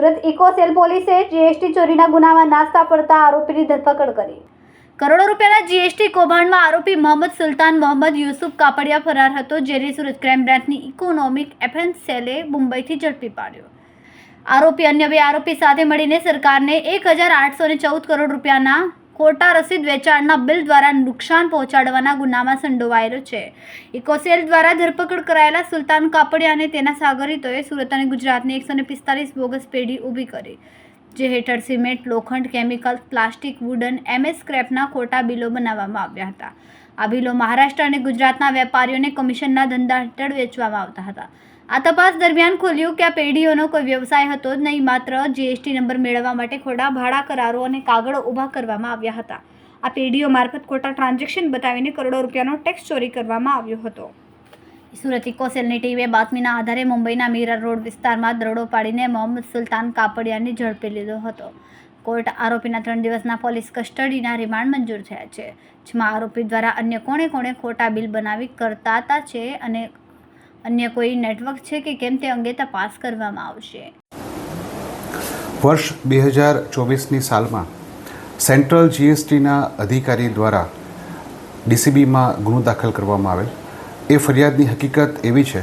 Surat eco cell પોલીસે GST ચોરીના ગુનામાં નાસ્તા ફરતા આરોપીની ધરપકડ કરી। કરોડો રૂપિયાના જીએસટી કૌભાંડમાં આરોપી મોહમ્મદ સુલતાન મોહમ્મદ યુસુફ કાપડિયા ફરાર હતો, જેને સુરત ક્રાઇમ બ્રાન્ચની ઇકોનોમિક એફેન્સ સેલે મુંબઈથી ઝડપી પાડ્યો। આરોપી અન્ય બે આરોપી સાથે મળીને સરકારને 1814 કરોડ રૂપિયાના ખોટા રસીદ વેચાણના બિલ દ્વારા નુકસાન પહોંચાડવાના ગુનામાં સંડોવાયેલો છે। ઇકોસેલ દ્વારા ધરપકડ કરાયેલા સુલતાન કાપડિયા અને તેના સાગરીતોએ સુરત અને ગુજરાતની 145 બોગસ પેઢી ઊભી કરી, જે હેઠળ સિમેન્ટ, લોખંડ, કેમિકલ, પ્લાસ્ટિક, વુડન, એમએસ સ્ક્રેપના ખોટા બિલો બનાવવામાં આવ્યા હતા। આ બિલો મહારાષ્ટ્ર અને ગુજરાતના વેપારીઓને કમિશનના ધંધા હેઠળ વેચવામાં આવતા હતા। આ તપાસ દરમિયાન ખુલ્યું કે આ પેઢીઓનો કોઈ વ્યવસાય હતો જ નહીં, માત્ર જીએસટી નંબર મેળવવા માટે ખોટા ભાડા કરારો અને કાગળો ઊભા કરવામાં આવ્યા હતા। આ પેઢીઓ મારફત ખોટા ટ્રાન્ઝેક્શન બતાવીને કરોડો રૂપિયાનો ટેક્સ ચોરી કરવામાં આવ્યો હતો। સુરત ઇકોસેલની ટીમે બાતમીના આધારે મુંબઈના મીરા રોડ વિસ્તારમાં દરોડો પાડીને મોહમ્મદ સુલતાન કાપડિયાને ઝડપી લીધો હતો। કોર્ટ આરોપીના 3 દિવસના પોલીસ કસ્ટડીના રિમાન્ડ મંજૂર થયા છે, જેમાં આરોપી દ્વારા અન્ય કોણે ખોટા બિલ બનાવી કરતા છે અને અન્ય કોઈ નેટવર્ક છે કે કેમ તે અંગે તપાસ કરવામાં આવશે। વર્ષ 2024ની સાલમાં સેન્ટ્રલ જીએસટીના અધિકારી દ્વારા ડીસીબીમાં ગુનો દાખલ કરવામાં આવેલ। એ ફરિયાદની હકીકત એવી છે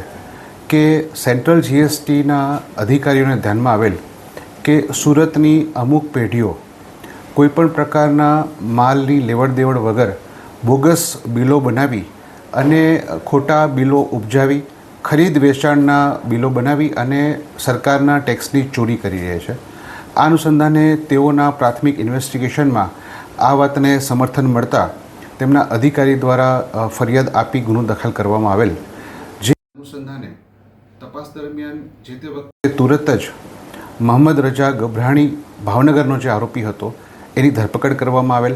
કે સેન્ટ્રલ જીએસટીના અધિકારીઓને ધ્યાનમાં આવેલ કે સુરતની અમુક પેઢીઓ કોઈપણ પ્રકારના માલની લેવડ દેવડ વગર બોગસ બિલો બનાવી અને ખોટા બિલો ઉપજાવી ખરીદ વેચાણના બિલો બનાવી અને સરકારના ટેક્સની ચોરી કરી રહી છે। આ અનુસંધાને તેઓના પ્રાથમિક ઇન્વેસ્ટિગેશનમાં આ વાતને સમર્થન મળતા તેમના અધિકારી દ્વારા ફરિયાદ આપી ગુનો દાખલ કરવામાં આવેલ। જે અનુસંધાને તપાસ દરમિયાન જે તે વખતે તુરત જ મોહમ્મદ રજા ગભરાણી ભાવનગરનો જે આરોપી હતો એની ધરપકડ કરવામાં આવેલ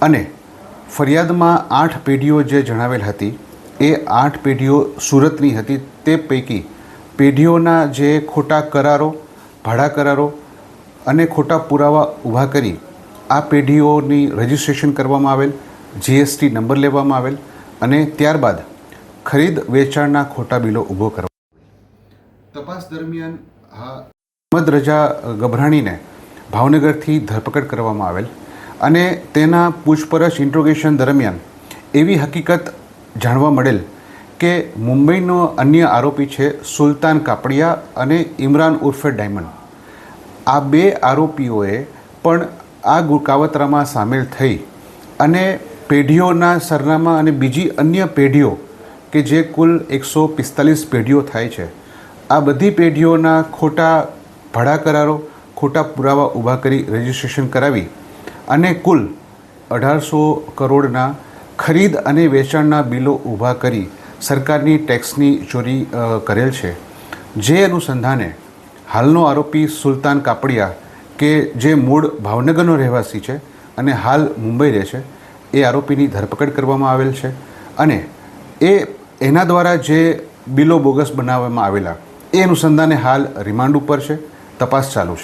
અને ફરિયાદમાં 8 પેઢીઓ જે જણાવેલ હતી એ 8 પેઢીઓ સુરતની હતી। તે પૈકી પેઢીઓના જે ખોટા કરારો, ભાડા કરારો અને ખોટા પુરાવા ઊભા કરી આ પેઢીઓની રજિસ્ટ્રેશન કરવામાં આવેલ, જીએસટી નંબર લેવામાં આવેલ અને ત્યારબાદ ખરીદ વેચાણના ખોટા બિલો ઊભો કરવા। તપાસ દરમિયાન મોહમ્મદ રજા ગભરાણીને ભાવનગરથી ધરપકડ કરવામાં આવેલ અને તેના પૂછપરછ ઇન્ટ્રોગેશન દરમિયાન એવી હકીકત જાણવા મળેલ કે મુંબઈનો અન્ય આરોપી છે સુલતાન કાપડિયા અને ઇમરાન ઉર્ફે ડાયમંડ। આ બે આરોપીઓએ પણ આ કાવતરામાં સામેલ થઈ અને પેઢીઓના સરનામા અને બીજી અન્ય પેઢીઓ કે જે કુલ 145 પેઢીઓ થાય છે, આ બધી પેઢીઓના ખોટા ભાડા કરારો, ખોટા પુરાવા ઊભા કરી રજિસ્ટ્રેશન કરાવી અને કુલ 1800 કરોડના ખરીદ અને વેચાણના બિલો ઊભા કરી સરકારની ટેક્સની ચોરી કરેલ છે। જે અનુસંધાને હાલનો આરોપી સુલતાન કાપડિયા કે જે મૂળ ભાવનગરનો રહેવાસી છે અને હાલ મુંબઈ રહે છે, એ આરોપીની ધરપકડ કરવામાં આવેલ છે અને એના દ્વારા જે બિલો બોગસ બનાવવામાં આવેલા એ અનુસંધાને હાલ રિમાન્ડ ઉપર છે, તપાસ ચાલુ છે।